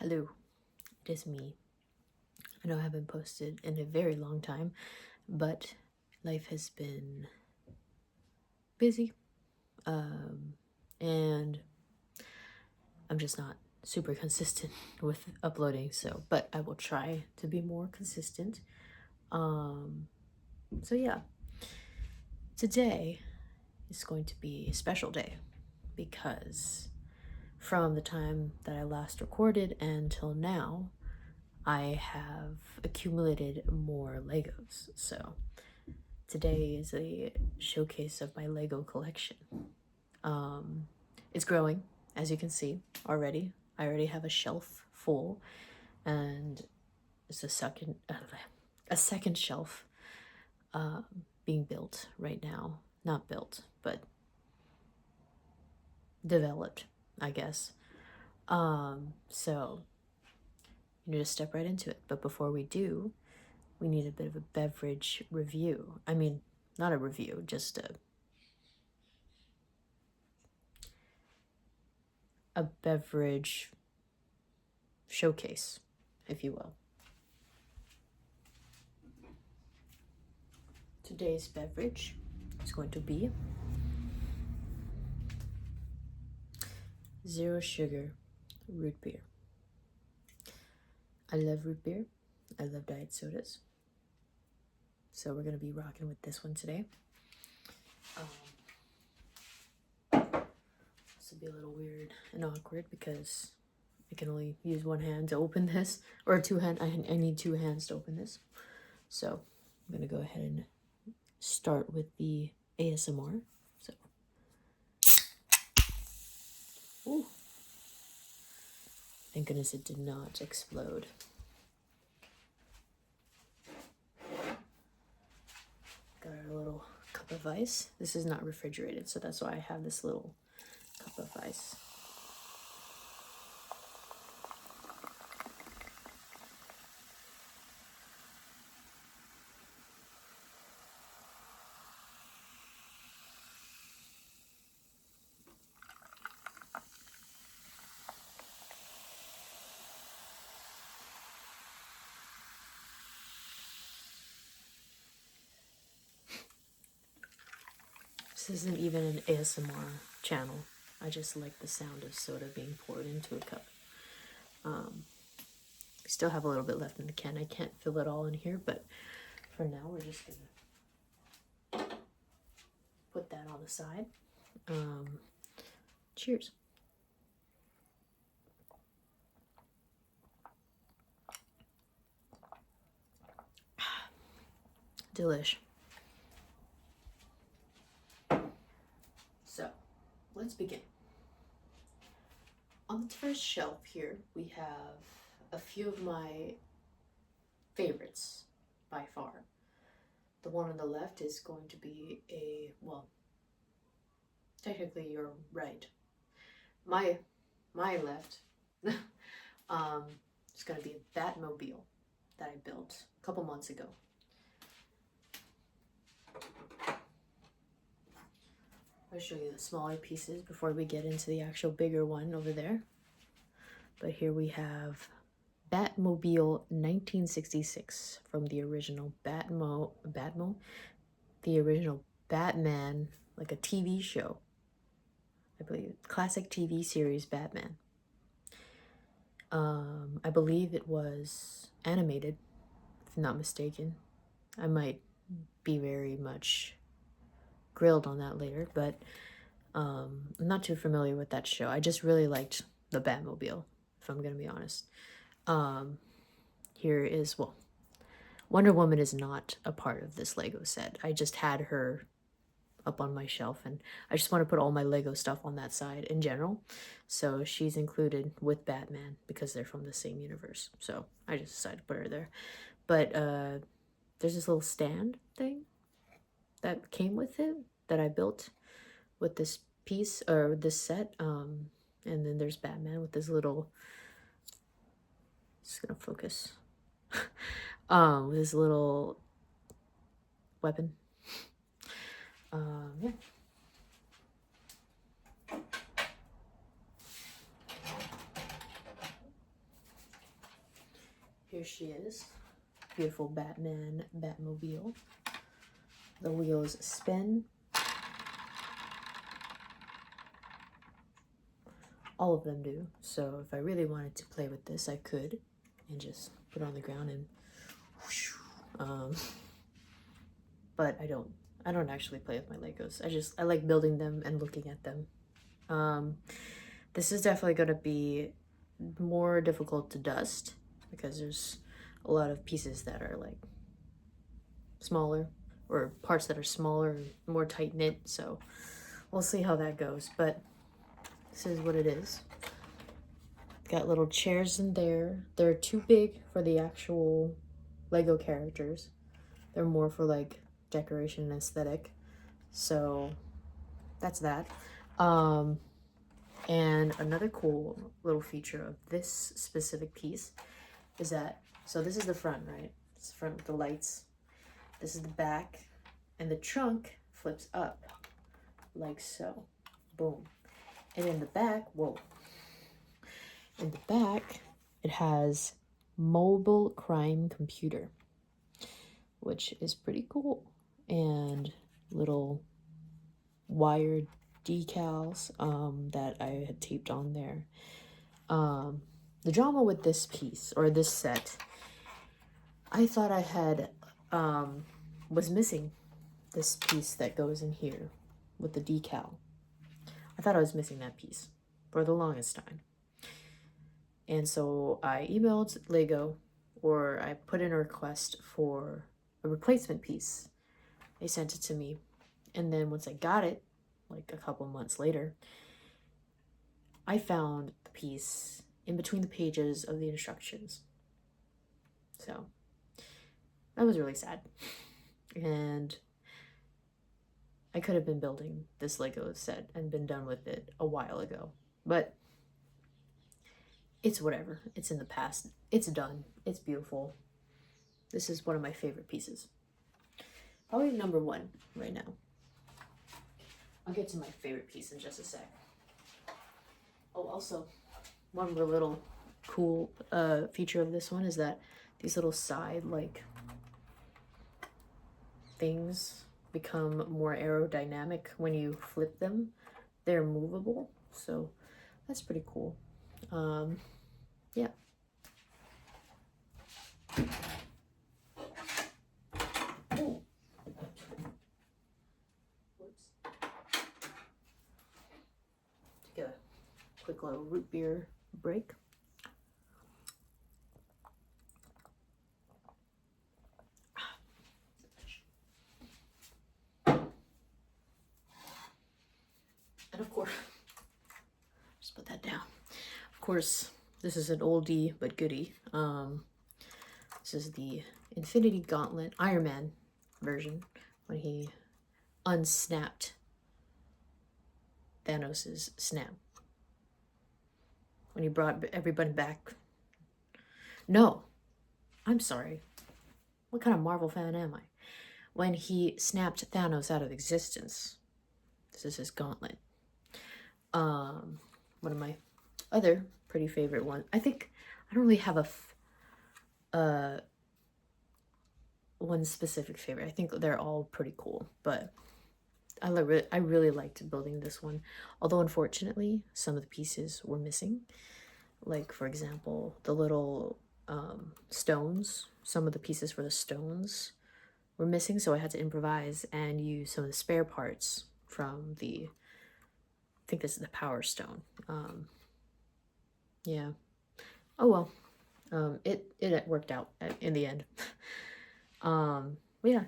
Hello, it is me. I know I haven't posted in a very long time, but life has been busy, and I'm just not super consistent with uploading. But I will try to be more consistent. So yeah, today is going to be a special day because from the time that I last recorded until now, I have accumulated more Legos. So today is a showcase of my Lego collection. It's growing, as you can see already. I already have a shelf full, and it's a second shelf being built right now. Not built, but developed, I guess. So you need to step right into it. But before we do, we need a bit of a beverage review. I mean, not a review, just a beverage showcase, if you will. Today's beverage is going to be zero sugar root beer. I love root beer. I love diet sodas. So we're going to be rocking with this one today. This will be a little weird and awkward because I can only use one hand to open this, or two hand. I need two hands to open this. So I'm going to go ahead and start with the ASMR. So, ooh. Thank goodness it did not explode. Got our little cup of ice. This is not refrigerated, so that's why I have this little cup of ice. This isn't even an ASMR channel. I just like the sound of soda being poured into a cup. We still have a little bit left in the can. I can't fill it all in here, but for now we're just gonna put that on the side. Cheers. Delish. So, let's begin. On the first shelf here, we have a few of my favorites by far. The one on the left is going to be well, technically you're right. My left it's going to be a Batmobile that I built a couple months ago. I'll show you the smaller pieces before we get into the actual bigger one over there. But here we have Batmobile 1966 from the original the original Batman, like a TV show. I believe classic TV series Batman. I believe it was animated, if I'm not mistaken. I might be very much grilled on that later, but I'm not too familiar with that show. I just really liked the Batmobile, if I'm gonna be honest. Here is, well, Wonder Woman is not a part of this Lego set. I just had her up on my shelf, and I just want to put all my Lego stuff on that side in general. So she's included with Batman because they're from the same universe. So I just decided to put her there. But there's this little stand thing that came with it that I built with this piece or this set. And then there's Batman with this little, just gonna focus, with this little weapon. Yeah. Here she is. Beautiful Batman Batmobile. The wheels spin. All of them do. So if I really wanted to play with this, I could. And just put it on the ground and whoosh. But I don't actually play with my Legos. I like building them and looking at them. This is definitely going to be more difficult to dust because there's a lot of pieces that are like smaller, or parts that are smaller, more tight knit. So we'll see how that goes. But this is what it is. Got little chairs in there. They're too big for the actual Lego characters. They're more for like decoration and aesthetic. So that's that. And another cool little feature of this specific piece is that, so this is the front, right? It's the front with the lights. This is the back, and the trunk flips up like so. Boom. And in the back, whoa. In the back, it has mobile crime computer, which is pretty cool. And little wired decals that I had taped on there. The drama with this piece, or this set, I thought I had was missing this piece that goes in here with the decal. I thought I was missing that piece for the longest time. And so I emailed Lego, or I put in a request for a replacement piece. They sent it to me. And then once I got it, like a couple months later, I found the piece in between the pages of the instructions. So that was really sad. And I could have been building this Lego set and been done with it a while ago. But it's whatever. It's in the past. It's done. It's beautiful. This is one of my favorite pieces. Probably number one right now. I'll get to my favorite piece in just a sec. Oh, also, one more little cool feature of this one is that these little side, like, things become more aerodynamic when you flip them. They're movable, so that's pretty cool. Yeah. Ooh. Whoops. Take a quick little root beer break. And of course, just put that down. Of course, this is an oldie but goodie. This is the Infinity Gauntlet Iron Man version when he unsnapped Thanos' snap. When he brought everybody back. No, I'm sorry. What kind of Marvel fan am I? When he snapped Thanos out of existence. This is his gauntlet. One of my other pretty favorite ones. I think I don't really have a one specific favorite. I think they're all pretty cool, but I really liked building this one. Although unfortunately, some of the pieces were missing. Like, for example, the little stones. Some of the pieces for the stones were missing, so I had to improvise and use some of the spare parts from the, I think this is the Power Stone. Yeah. Oh well. It worked out in the end. Yeah.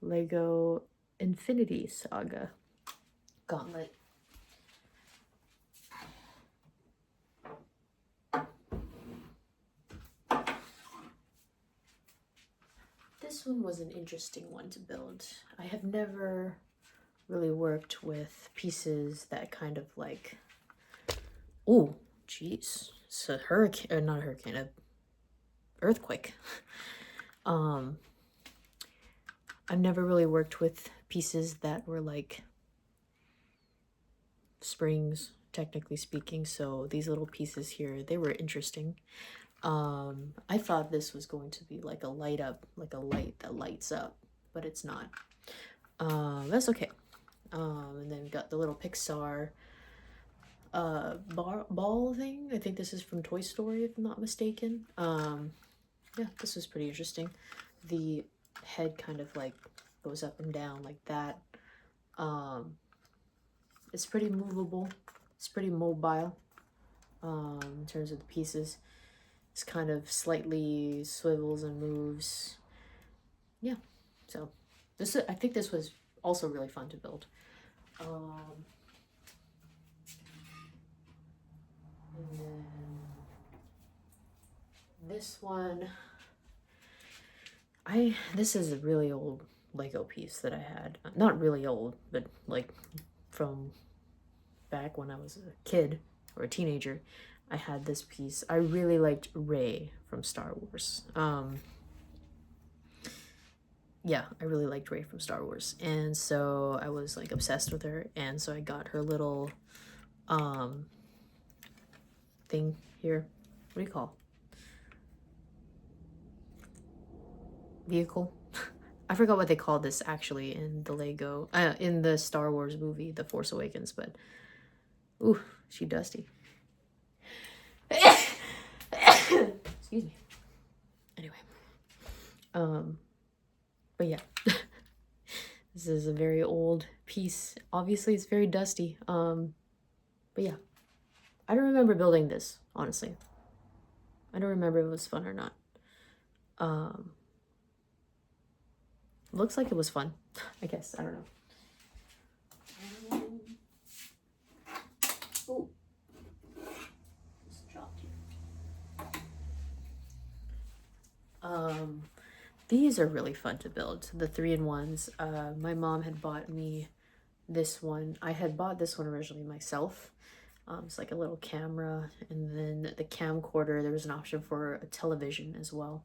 Lego Infinity Saga Gauntlet. This one was an interesting one to build. I have never really worked with pieces that kind of like, oh, jeez, it's a hurricane, or not a hurricane, a earthquake. I've never really worked with pieces that were like springs, technically speaking, so these little pieces here, they were interesting. I thought this was going to be like a light up, like a light that lights up, but it's not. That's okay. And then we got the little Pixar ball thing. I think this is from Toy Story, if I'm not mistaken. Yeah, this was pretty interesting. The head kind of like goes up and down like that. It's pretty movable. It's pretty mobile in terms of the pieces. It's kind of slightly swivels and moves. Yeah, so I think this was also really fun to build. And then this one, this is a really old Lego piece that I had. Not really old, but like from back when I was a kid or a teenager. I had this piece. I really liked Rey from Star Wars. Yeah, I really liked Rey from Star Wars. And so I was like obsessed with her. And so I got her little thing here. What do you call? Vehicle? I forgot what they called this actually in the Lego, in the Star Wars movie, The Force Awakens, but ooh, she dusty. Excuse me. Anyway. But yeah. This is a very old piece. Obviously it's very dusty. But yeah. I don't remember building this, honestly. I don't remember if it was fun or not. Looks like it was fun, I guess. I don't know. Oh, just dropped here. These are really fun to build. The 3-in-1s. My mom had bought me this one. I had bought this one originally myself. It's like a little camera, and then the camcorder. There was an option for a television as well,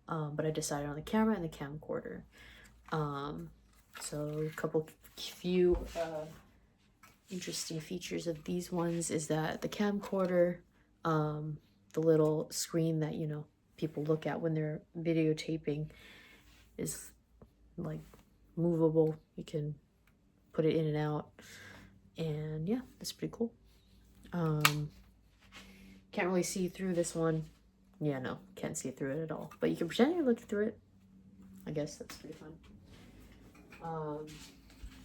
but I decided on the camera and the camcorder. So a few interesting features of these ones is that the camcorder, the little screen that, you know, people look at when they're videotaping is like movable. You can put it in and out, and yeah, that's pretty cool. Can't really see through this one. Yeah, no, can't see through it at all, but you can pretend you're looking through it. I guess that's pretty fun.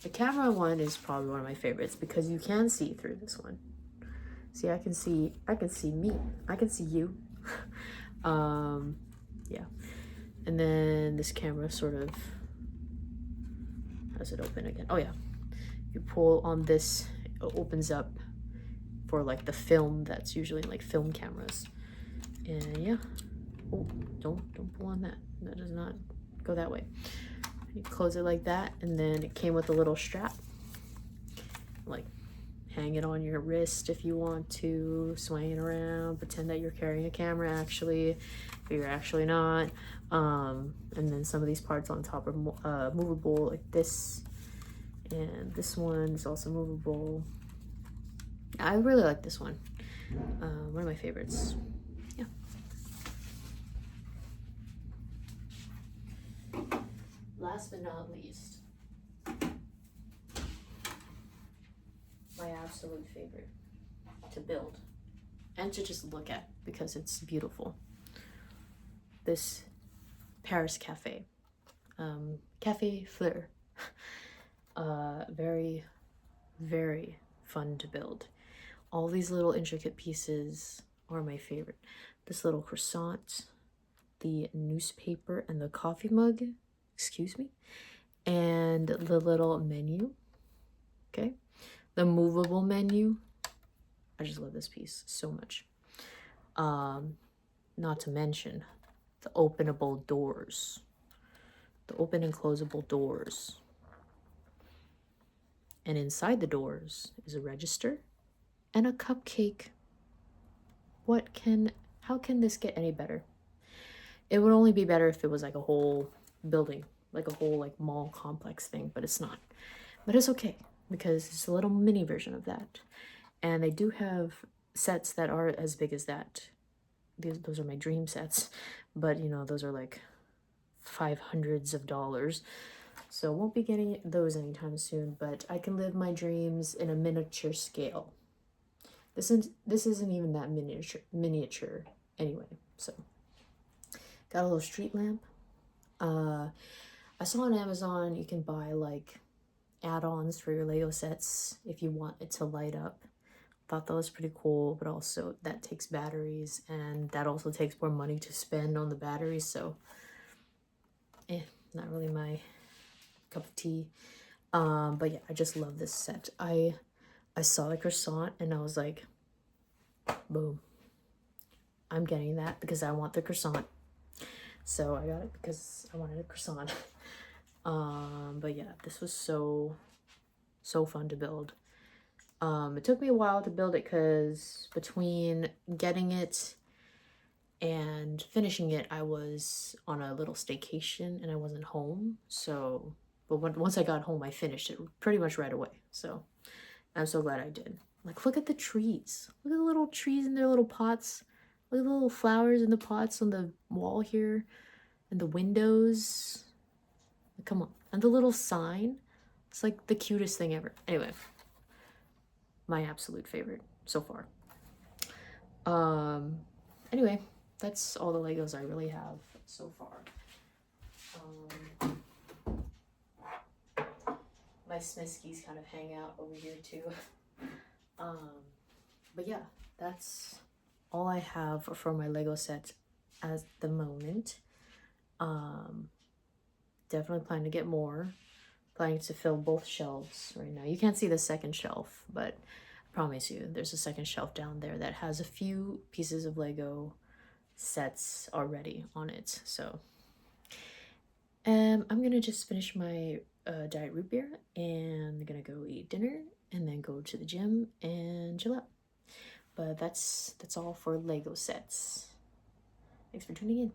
The camera one is probably one of my favorites because you can see through this one. See, I can see me. I can see you. Yeah. And then this camera sort of, how does it open again? Oh yeah. You pull on this, it opens up for like the film that's usually in like film cameras. And yeah. Oh, don't pull on that. That does not go that way. You close it like that, and then it came with a little strap. Like, hang it on your wrist if you want to, swing it around, pretend that you're carrying a camera actually, but you're actually not. And then some of these parts on top are movable, like this, and this one is also movable. I really like this one. One of my favorites. Yeah. Last but not least, my absolute favorite to build and to just look at because it's beautiful. This Paris Cafe, Cafe Fleur. Very, very fun to build. All these little intricate pieces are my favorite. This little croissant, the newspaper, and the coffee mug, excuse me, and the little menu, okay? The movable menu. I just love this piece so much. Not to mention the openable doors. The open and closable doors. And inside the doors is a register and a cupcake. How can this get any better? It would only be better if it was like a whole building, like a whole like mall complex thing, but it's not. But it's okay because it's a little mini version of that. And they do have sets that are as big as that. those are my dream sets, but you know, those are like $500s. So won't be getting those anytime soon, but I can live my dreams in a miniature scale. This isn't even that miniature anyway. So got a little street lamp. I saw on Amazon you can buy like add-ons for your Lego sets if you want it to light up. Thought that was pretty cool, but also that takes batteries, and that also takes more money to spend on the batteries, so not really my cup of tea. But yeah, I just love this set. I saw the croissant and I was like, boom, I'm getting that because I want the croissant. So I got it because I wanted a croissant. But yeah, this was so fun to build. It took me a while to build it because between getting it and finishing it, I was on a little staycation and I wasn't home. So, but once I got home, I finished it pretty much right away. So I'm so glad I did. Like, look at the trees. Look at the little trees in their little pots. Look at the little flowers in the pots on the wall here. And the windows. Come on. And the little sign. It's like the cutest thing ever. Anyway. My absolute favorite so far. Anyway, that's all the Legos I really have so far. My Smiskies kind of hang out over here too. But yeah, that's all I have for my Lego sets at the moment. Definitely planning to get more. Planning to fill both shelves right now. You can't see the second shelf, but I promise you there's a second shelf down there that has a few pieces of Lego sets already on it. So I'm gonna just finish my diet root beer and I'm gonna go eat dinner and then go to the gym and chill out. But that's all for Lego sets. Thanks for tuning in.